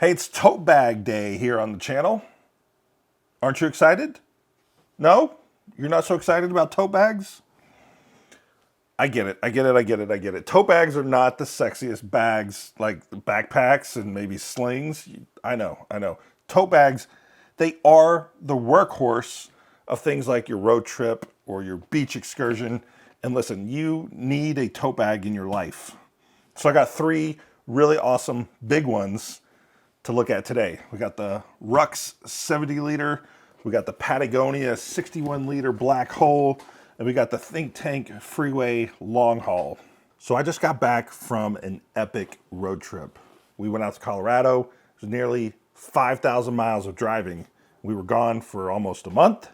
Hey, it's Tote Bag Day here on the channel. Aren't you excited? No? You're not so excited about tote bags? I get it. Tote bags are not the sexiest bags, like backpacks and maybe slings. I know. Tote bags, they are the workhorse of things like your road trip or your beach excursion. And listen, you need a tote bag in your life. So I got three really awesome big ones to look at today. We got the Rux 70 liter, we got the Patagonia 61 liter Black Hole, and we got the Think Tank Freeway Longhaul. So I just got back from an epic road trip. We went out to Colorado. It was nearly 5,000 miles of driving. We were gone for almost a month.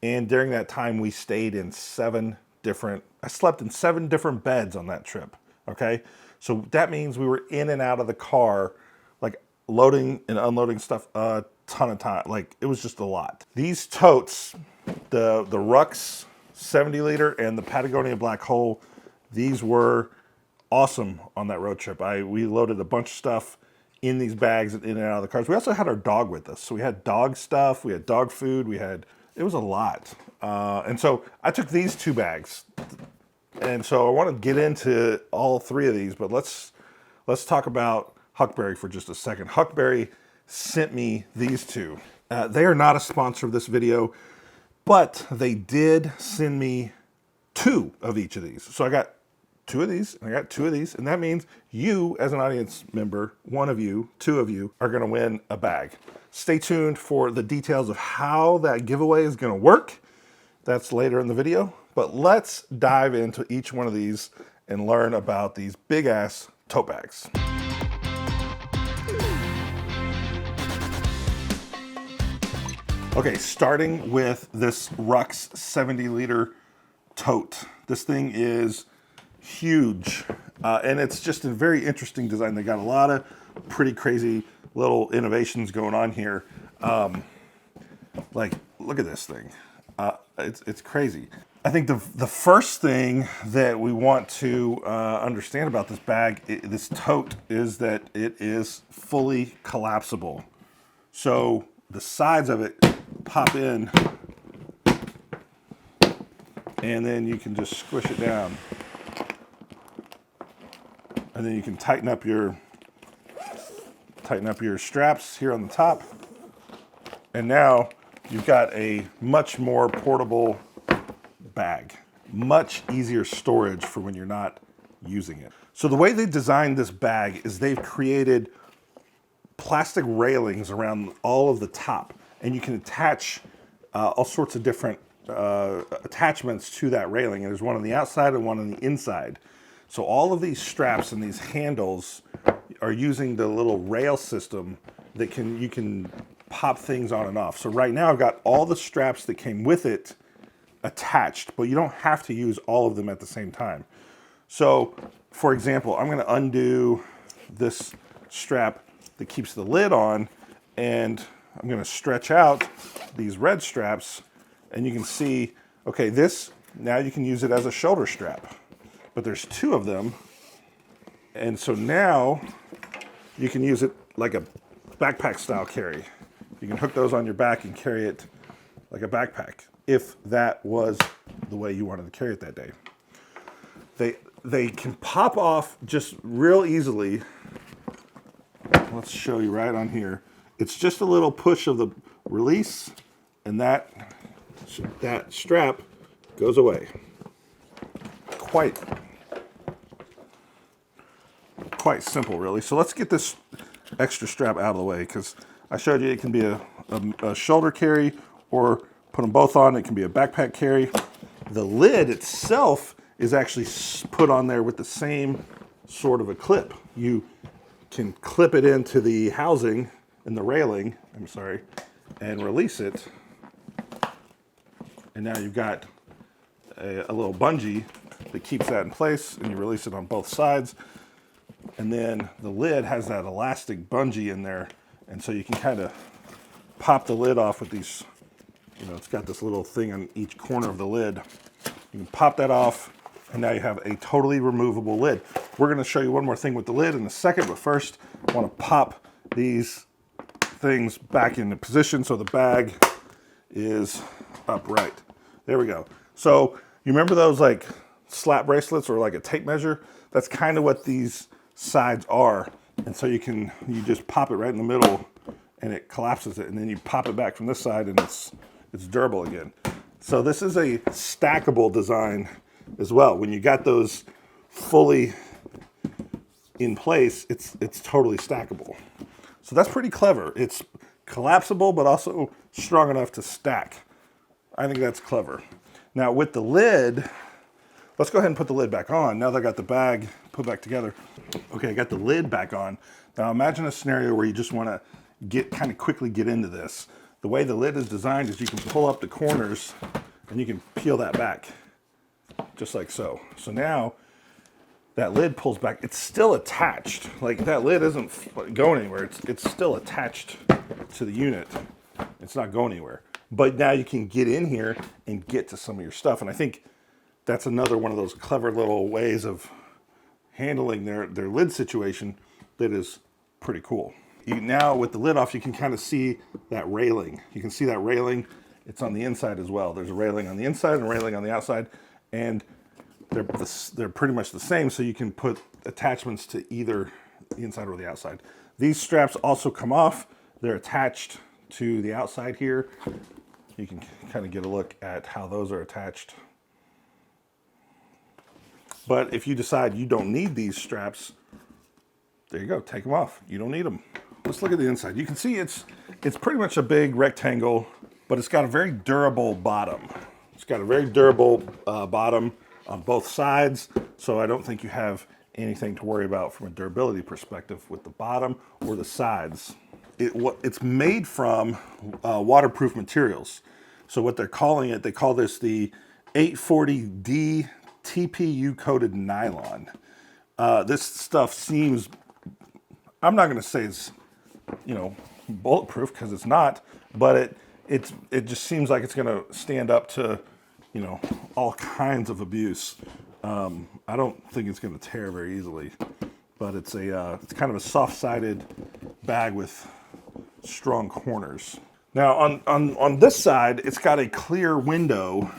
And during that time, we stayed in I slept in 7 different beds on that trip, okay? So that means we were in and out of the car, like loading and unloading stuff a ton of time. Like, it was just a lot. These totes, the Rux 70 liter and the Patagonia Black Hole, these were awesome on that road trip. We loaded a bunch of stuff in these bags in and out of the cars. We also had our dog with us. So we had dog stuff, we had dog food, it was a lot. And so I took these 2 bags. And so I want to get into all 3 of these, but let's talk about Huckberry for just a second. Huckberry sent me these 2. They are not a sponsor of this video, but they did send me 2 of each of these. So I got 2 of these, and I got 2 of these, and that means you, as an audience member, 1 of you, 2 of you, are going to win a bag. Stay tuned for the details of how that giveaway is going to work. That's later in the video, but let's dive into each one of these and learn about these big-ass tote bags. Okay, starting with this Rux 70 liter tote. This thing is huge, and it's just a very interesting design. They got a lot of pretty crazy little innovations going on here. Like, look at this thing. It's crazy. I think the first thing that we want to understand about this bag, this tote, is that it is fully collapsible. So the sides of it pop in, and then you can just squish it down. And then you can tighten up your straps here on the top. And now you've got a much more portable bag. Much easier storage for when you're not using it. So the way they designed this bag is they've created plastic railings around all of the top, and you can attach all sorts of different attachments to that railing. And there's one on the outside and one on the inside. So all of these straps and these handles are using the little rail system that you can pop things on and off. So right now I've got all the straps that came with it attached, but you don't have to use all of them at the same time. So for example, I'm going to undo this strap that keeps the lid on, and I'm going to stretch out these red straps, and you can see, okay, now you can use it as a shoulder strap, but there's 2 of them. And so now you can use it like a backpack style carry. You can hook those on your back and carry it like a backpack, if that was the way you wanted to carry it that day. They can pop off just real easily. Let's show you right on here. It's just a little push of the release, and that strap goes away. Quite simple, really. So let's get this extra strap out of the way, because I showed you it can be a shoulder carry, or put them both on. It can be a backpack carry. The lid itself is actually put on there with the same sort of a clip. You can clip it into the housing and the railing, and release it. And now you've got a little bungee that keeps that in place, and you release it on both sides. And then the lid has that elastic bungee in there, and so you can kind of pop the lid off with these, it's got this little thing on each corner of the lid. You can pop that off, and now you have a totally removable lid. We're going to show you one more thing with the lid in a second, but first I want to pop these things back into position so the bag is upright. There we go. So you remember those like slap bracelets or like a tape measure? That's kind of what these sides are. And so you just pop it right in the middle and it collapses it, and then you pop it back from this side and it's durable again. So this is a stackable design as well. When you got those fully in place, it's totally stackable. So that's pretty clever. It's collapsible, but also strong enough to stack. I think that's clever. Now with the lid, let's go ahead and put the lid back on. Now that I got the bag put back together. Okay, I got the lid back on. Now imagine a scenario where you just want to kind of quickly get into this. The way the lid is designed is you can pull up the corners and you can peel that back, just like so. So now that lid pulls back. It's still attached. Like that lid isn't going anywhere. It's still attached to the unit. It's not going anywhere. But now you can get in here and get to some of your stuff. And I think that's another one of those clever little ways of handling their lid situation that is pretty cool. Now with the lid off, you can kind of see that railing. You can see that railing. It's on the inside as well. There's a railing on the inside and a railing on the outside. And they're pretty much the same, so you can put attachments to either the inside or the outside. These straps also come off. They're attached to the outside here. You can kind of get a look at how those are attached. But if you decide you don't need these straps, there you go, take them off. You don't need them. Let's look at the inside. You can see it's pretty much a big rectangle, but it's got a very durable bottom. It's got a very durable bottom on both sides, so I don't think you have anything to worry about from a durability perspective with the bottom or the sides. It's made from waterproof materials. So what they're calling it, they call this the 840D TPU coated nylon. This stuff seems, I'm not going to say it's, bulletproof, because it's not, but it just seems like it's going to stand up to, all kinds of abuse. I don't think it's going to tear very easily, but it's kind of a soft-sided bag with strong corners. Now on this side, it's got a clear window,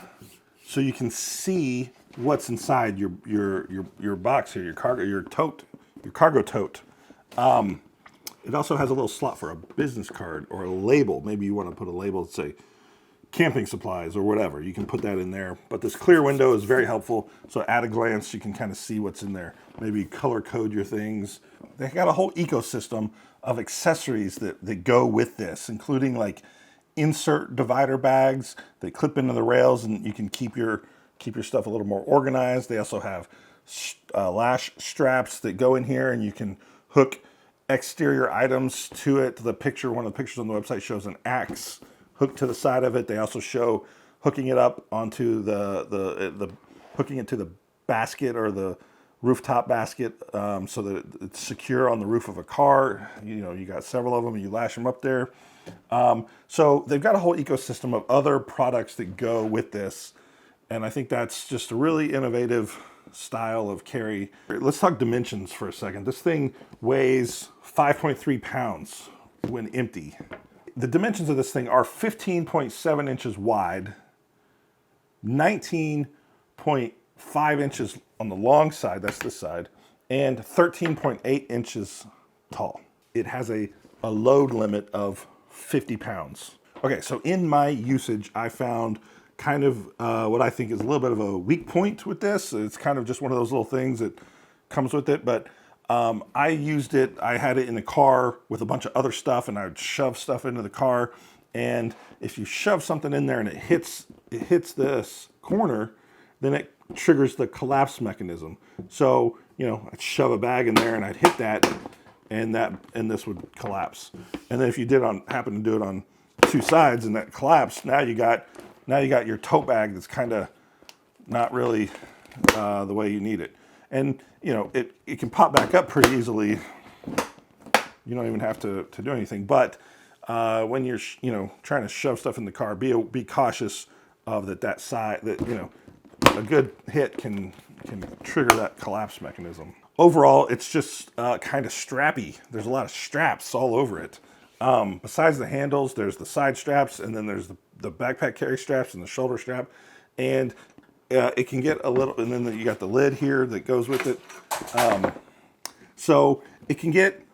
so you can see what's inside your box here, your cargo tote. It also has a little slot for a business card or a label. Maybe you want to put a label that say camping supplies or whatever. You can put that in there. But this clear window is very helpful. So at a glance, you can kind of see what's in there. Maybe color code your things. They got a whole ecosystem of accessories that go with this, including like insert divider bags that clip into the rails, and you can keep your stuff a little more organized. They also have lash straps that go in here, and you can hook exterior items to it. One of the pictures on the website shows an axe hooked to the side of it. They also show hooking it up onto hooking it to the basket or the rooftop basket, so that it's secure on the roof of a car. You got several of them, and you lash them up there. So they've got a whole ecosystem of other products that go with this, and I think that's just a really innovative style of carry. Let's talk dimensions for a second. This thing weighs 5.3 pounds when empty. The dimensions of this thing are 15.7 inches wide, 19.5 inches on the long side, that's this side, and 13.8 inches tall. It has a load limit of 50 pounds. Okay, so in my usage, I found kind of what I think is a little bit of a weak point with this. It's kind of just one of those little things that comes with it, but I used it. I had it in the car with a bunch of other stuff, and I would shove stuff into the car. And if you shove something in there and it hits this corner, then it triggers the collapse mechanism. So I'd shove a bag in there and I'd hit that, and this would collapse. And then if you happen to do it on two sides and that collapsed, now you got your tote bag that's kind of not really the way you need it. And it can pop back up pretty easily. You don't even have to do anything. But when you're trying to shove stuff in the car, be cautious of that side. That a good hit can trigger that collapse mechanism. overall, it's just kind of strappy. There's a lot of straps all over it. Besides the handles, there's the side straps, and then there's the backpack carry straps and the shoulder strap. And it can get a little, and then you got the lid here that goes with it. So it can get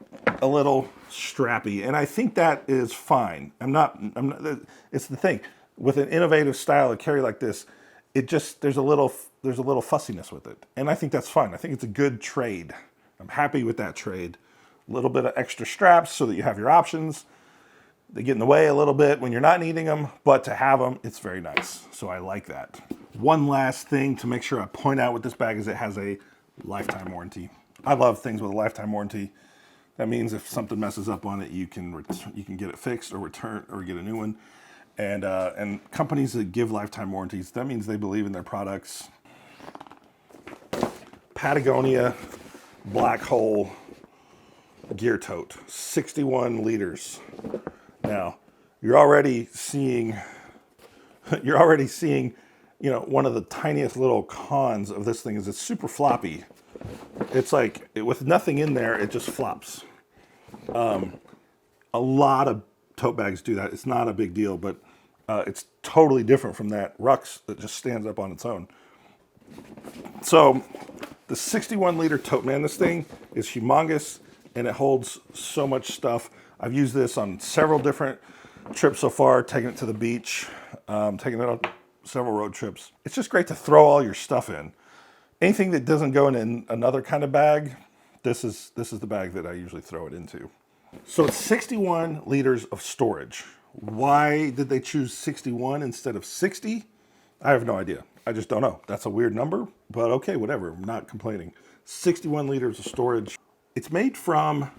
a little strappy, and I think that is fine. I'm not, it's the thing. With an innovative style of carry like this, it just, there's a little fussiness with it. And I think that's fine. I think it's a good trade. I'm happy with that trade. A little bit of extra straps so that you have your options. They get in the way a little bit when you're not needing them, but to have them, it's very nice. So I like that. One last thing to make sure I point out with this bag is it has a lifetime warranty. I love things with a lifetime warranty. That means if something messes up on it, you can get it fixed or return or get a new one. And companies that give lifetime warranties, that means they believe in their products. Patagonia Black Hole gear tote, 61 liters. Now, you're already seeing, you know, one of the tiniest little cons of this thing is it's super floppy. It's like, with nothing in there, it just flops. A lot of tote bags do that. It's not a big deal, but it's totally different from that Rux that just stands up on its own. So the 61 liter tote, man, this thing is humongous and it holds so much stuff. I've used this on several different trips so far, taking it to the beach, taking it on several road trips. It's just great to throw all your stuff in. Anything that doesn't go in another kind of bag, this is the bag that I usually throw it into. So it's 61 liters of storage. Why did they choose 61 instead of 60? I have no idea. I just don't know. That's a weird number, but okay, whatever. I'm not complaining. 61 liters of storage. It's made from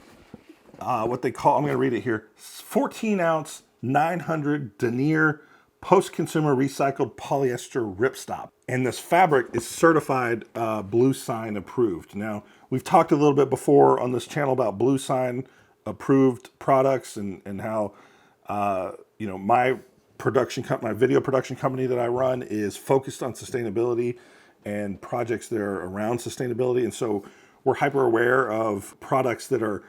what they call, I'm going to read it here, 14 ounce, 900 denier post-consumer recycled polyester ripstop. And this fabric is certified Blue Sign approved. Now, we've talked a little bit before on this channel about Blue Sign approved products and how, you know, my video production company that I run is focused on sustainability and projects that are around sustainability. And so we're hyper aware of products that are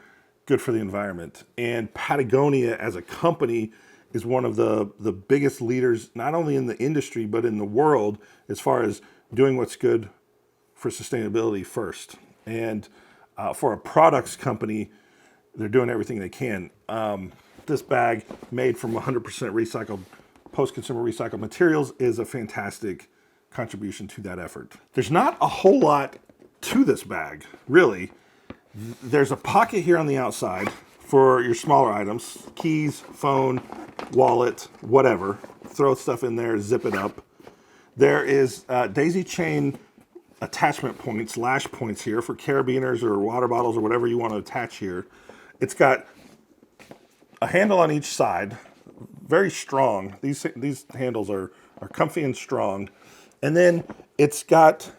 good for the environment. And Patagonia as a company is one of the biggest leaders, not only in the industry, but in the world, as far as doing what's good for sustainability first. And for a products company, they're doing everything they can. This bag made from 100% recycled, post-consumer recycled materials is a fantastic contribution to that effort. There's not a whole lot to this bag, really. There's a pocket here on the outside for your smaller items, keys, phone, wallet, whatever. Throw stuff in there, zip it up. There is daisy chain attachment points, lash points here for carabiners or water bottles or whatever you want to attach here. It's got a handle on each side, very strong. These handles are comfy and strong. And then it's got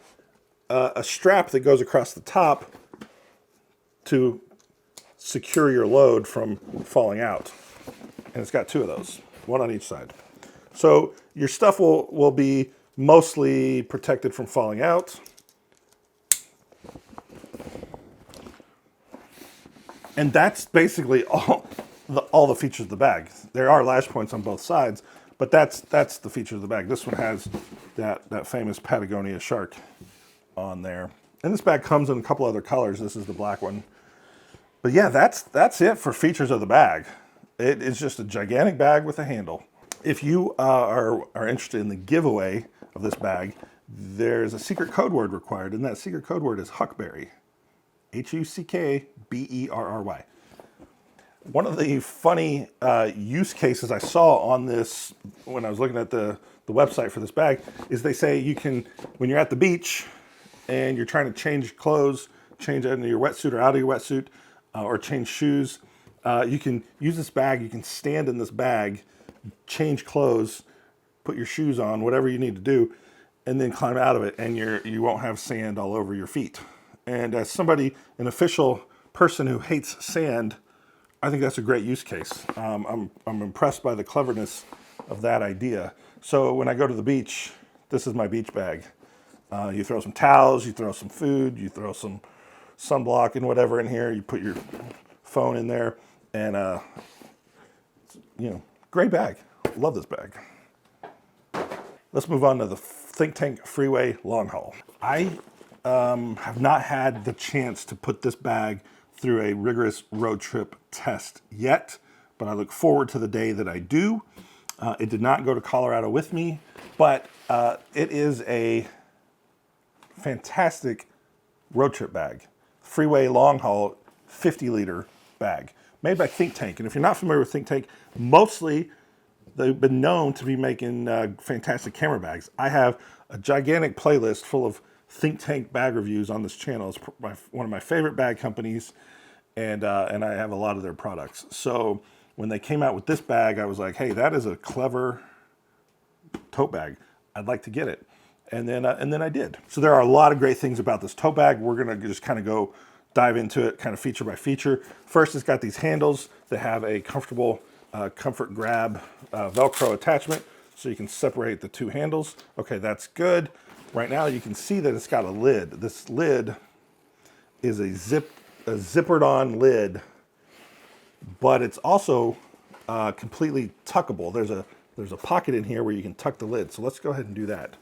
a strap that goes across the top to secure your load from falling out. And it's got two of those, one on each side. So your stuff will be mostly protected from falling out. And that's basically all the features of the bag. There are lash points on both sides, but that's the feature of the bag. This one has that famous Patagonia shark on there. And this bag comes in a couple other colors. This is the black one. But yeah, that's it for features of the bag. It is just a gigantic bag with a handle. If you are interested in the giveaway of this bag, there's a secret code word required, and that secret code word is Huckberry. Huckberry. One of the funny use cases I saw on this when I was looking at the website for this bag is they say you can, when you're at the beach and you're trying to change clothes, change into your wetsuit or out of your wetsuit, or change shoes, you can use this bag, you can stand in this bag, change clothes, put your shoes on, whatever you need to do, and then climb out of it, and you won't have sand all over your feet. And as somebody, an official person who hates sand, I think that's a great use case. I'm impressed by the cleverness of that idea. So when I go to the beach, this is my beach bag. You throw some towels, you throw some food, you throw some sunblock and whatever in here. You put your phone in there, and you know, great bag. Love this bag. Let's move on to the Think Tank Freeway Longhaul. I have not had the chance to put this bag through a rigorous road trip test yet, but I look forward to the day that I do. It did not go to Colorado with me, but it is a fantastic road trip bag. Freeway Longhaul 50-liter bag made by Think Tank. And if you're not familiar with Think Tank, mostly they've been known to be making fantastic camera bags. I have a gigantic playlist full of Think Tank bag reviews on this channel. It's one of my favorite bag companies, and I have a lot of their products. So when they came out with this bag, I was like, hey, that is a clever tote bag. I'd like to get it. And then I did. So there are a lot of great things about this tote bag. We're gonna just kind of go dive into it kind of feature by feature. First, it's got these handles that have a comfortable comfort grab Velcro attachment, so you can separate the two handles. Okay, that's good. Right now you can see that it's got a lid. This lid is a zippered on lid, but it's also completely tuckable. There's a pocket in here where you can tuck the lid. So let's go ahead and do that.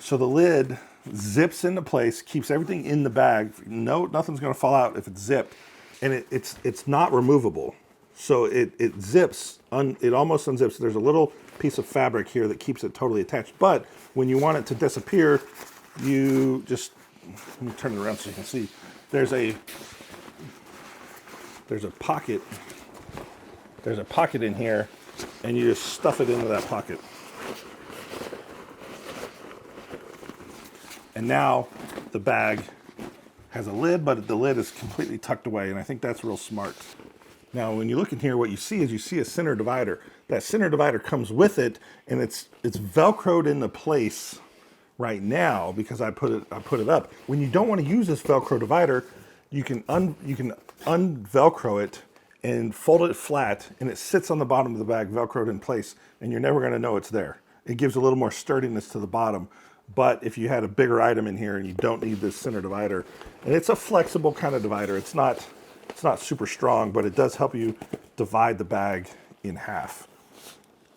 So the lid zips into place, keeps everything in the bag. Nothing's gonna fall out if it's zipped. And it's not removable. So it zips, it almost unzips. There's a little piece of fabric here that keeps it totally attached. But when you want it to disappear, you just, let me turn it around so you can see. There's a pocket. There's a pocket in here, and you just stuff it into that pocket. And now the bag has a lid, but the lid is completely tucked away, and I think that's real smart. Now, when you look in here, what you see is you see a center divider. That center divider comes with it, and it's Velcroed into place right now because I put it up. When you don't want to use this Velcro divider, you can un-Velcro it and fold it flat, and it sits on the bottom of the bag, Velcroed in place, and you're never going to know it's there. It gives a little more sturdiness to the bottom. But if you had a bigger item in here and you don't need this center divider, and it's a flexible kind of divider, it's not super strong, but it does help you divide the bag in half.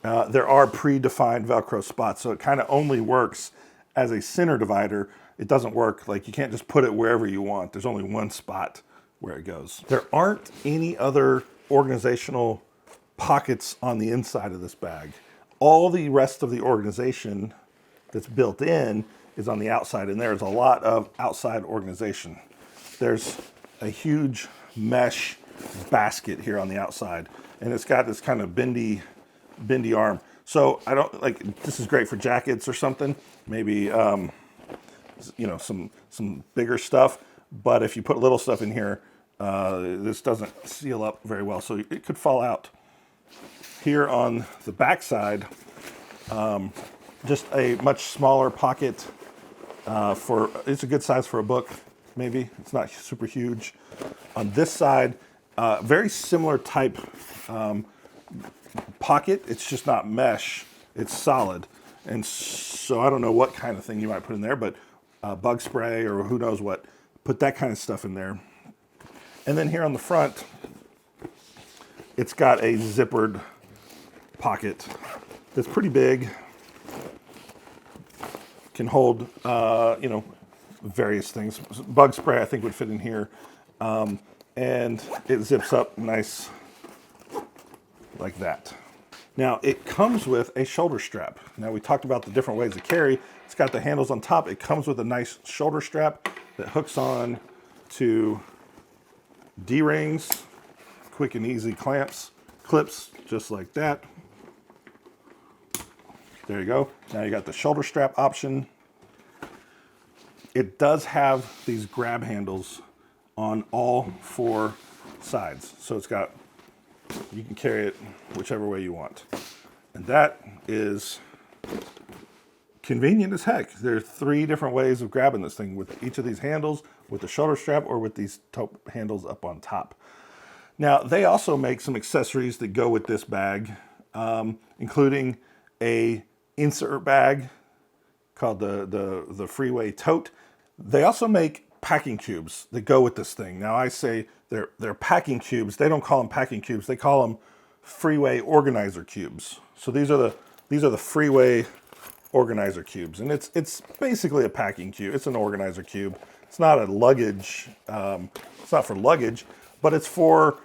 There are predefined Velcro spots, so it kind of only works as a center divider. It doesn't work, like you can't just put it wherever you want. There's only one spot where it goes. There aren't any other organizational pockets on the inside of this bag. All the rest of the organization that's built in is on the outside, and there's a lot of outside organization. There's a huge mesh basket here on the outside, and it's got this kind of bendy arm. So I don't like, this is great for jackets or something, maybe you know, some bigger stuff. But if you put little stuff in here, this doesn't seal up very well, so it could fall out. Here on the back side, just a much smaller pocket it's a good size for a book, maybe. It's not super huge. On this side, very similar type pocket. It's just not mesh, it's solid. And so I don't know what kind of thing you might put in there, but bug spray or who knows what. Put that kind of stuff in there. And then here on the front, it's got a zippered pocket that's pretty big. Can hold, you know, various things. Bug spray, I think, would fit in here. And it zips up nice like that. Now, it comes with a shoulder strap. Now, we talked about the different ways to carry. It's got the handles on top. It comes with a nice shoulder strap that hooks on to D-rings, quick and easy clips, just like that. There you go. Now you got the shoulder strap option. It does have these grab handles on all four sides. So it's got, you can carry it whichever way you want. And that is convenient as heck. There are 3 different ways of grabbing this thing with each of these handles, with the shoulder strap, or with these tote handles up on top. Now, they also make some accessories that go with this bag, including a insert bag called the Freeway Tote. They also make packing cubes that go with this thing. Now I say they're packing cubes. They don't call them packing cubes. They call them Freeway organizer cubes. So these are the Freeway organizer cubes, and it's basically a packing cube. It's an organizer cube. It's not a luggage. It's not for luggage, but it's for.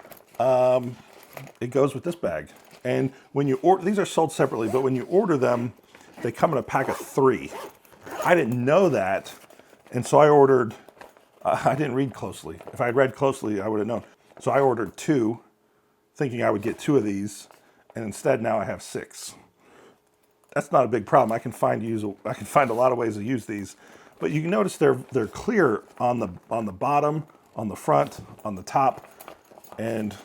It goes with this bag. And when you order, these are sold separately, but when you order them, they come in a pack of 3. I didn't know that, and so I ordered. I didn't read closely. If I had read closely, I would have known. So I ordered 2, thinking I would get 2 of these, and instead now I have 6. That's not a big problem. I can find a lot of ways to use these, but you can notice they're clear on the bottom, on the front, on the top, and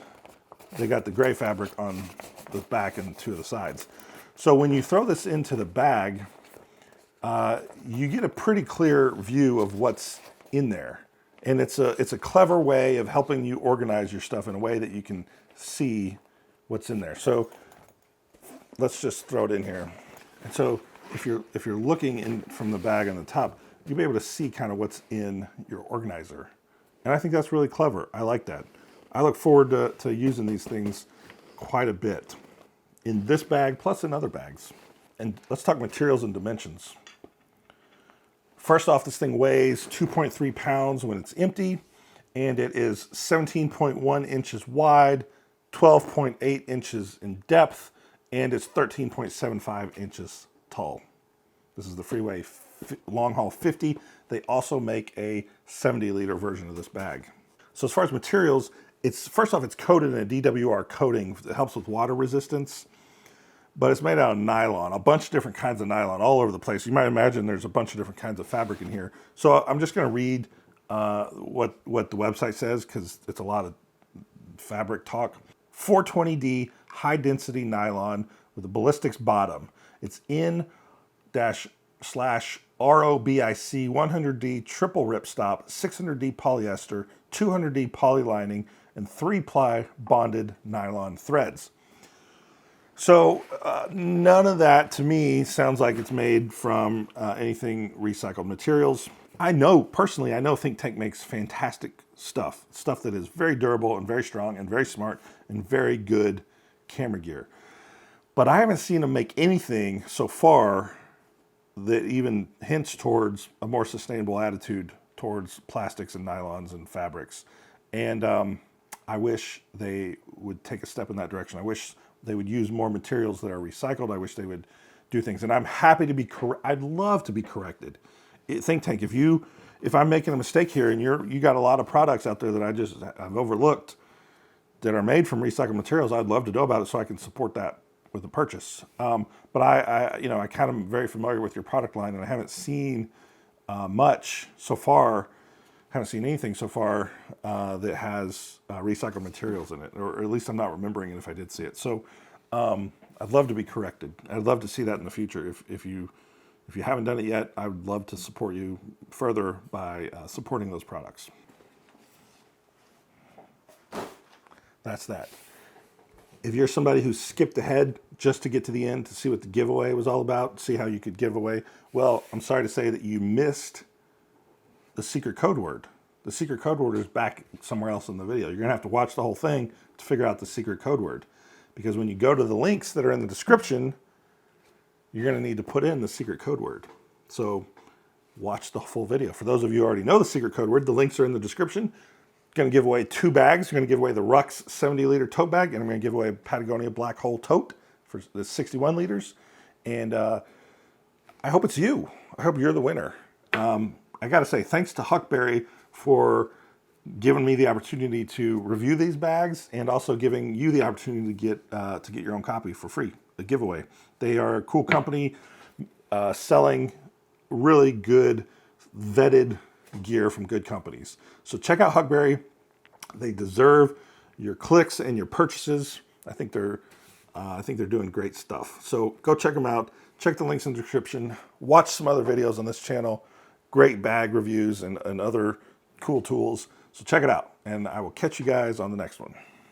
they got the gray fabric on the back and 2 of the sides. So when you throw this into the bag, you get a pretty clear view of what's in there. And it's a clever way of helping you organize your stuff in a way that you can see what's in there. So let's just throw it in here. And so if you're looking in from the bag on the top, you'll be able to see kind of what's in your organizer. And I think that's really clever. I like that. I look forward to using these things quite a bit in this bag, plus in other bags. And let's talk materials and dimensions. First off, this thing weighs 2.3 pounds when it's empty, and it is 17.1 inches wide, 12.8 inches in depth, and it's 13.75 inches tall. This is the Freeway Longhaul 50. They also make a 70-liter version of this bag. So as far as materials, first off, it's coated in a DWR coating that helps with water resistance, but it's made out of nylon, a bunch of different kinds of nylon all over the place. You might imagine there's a bunch of different kinds of fabric in here. So I'm just going to read what the website says, because it's a lot of fabric talk. 420D high density nylon with a ballistics bottom. It's in-/ROBIC 100D triple ripstop, 600D polyester, 200D polylining, and 3-ply bonded nylon threads. So none of that to me sounds like it's made from anything recycled materials. I know Think Tank makes fantastic stuff that is very durable and very strong and very smart and very good camera gear. But I haven't seen them make anything so far that even hints towards a more sustainable attitude towards plastics and nylons and fabrics. And I wish they would take a step in that direction. I wish they would use more materials that are recycled. I wish they would do things. And I'm happy to be I'd love to be corrected. Think Tank, if I'm making a mistake here and you got a lot of products out there that I've overlooked that are made from recycled materials, I'd love to know about it so I can support that with a purchase. But I kind of am very familiar with your product line, and I haven't seen much so far. Haven't seen anything so far that has recycled materials in it, or at least I'm not remembering it if I did see it. So I'd love to be corrected. I'd love to see that in the future. If you haven't done it yet, I would love to support you further by supporting those products. That's that. If you're somebody who skipped ahead just to get to the end to see what the giveaway was all about, see how you could give away, well, I'm sorry to say that you missed the secret code word. The secret code word is back somewhere else in the video. You're going to have to watch the whole thing to figure out the secret code word. Because when you go to the links that are in the description, you're going to need to put in the secret code word. So watch the full video. For those of you who already know the secret code word, the links are in the description. Going to give away 2 bags. We're going to give away the Rux 70-liter tote bag, and I'm going to give away a Patagonia Black Hole tote for the 61 liters. And I hope it's you. I hope you're the winner. I got to say, thanks to Huckberry for giving me the opportunity to review these bags, and also giving you the opportunity to get your own copy for free, a giveaway. They are a cool company selling really good, vetted gear from good companies. So check out Huckberry. They deserve your clicks and your purchases. I think they're doing great stuff. So go check them out. Check the links in the description. Watch some other videos on this channel. Great bag reviews and other cool tools. So check it out, and I will catch you guys on the next one.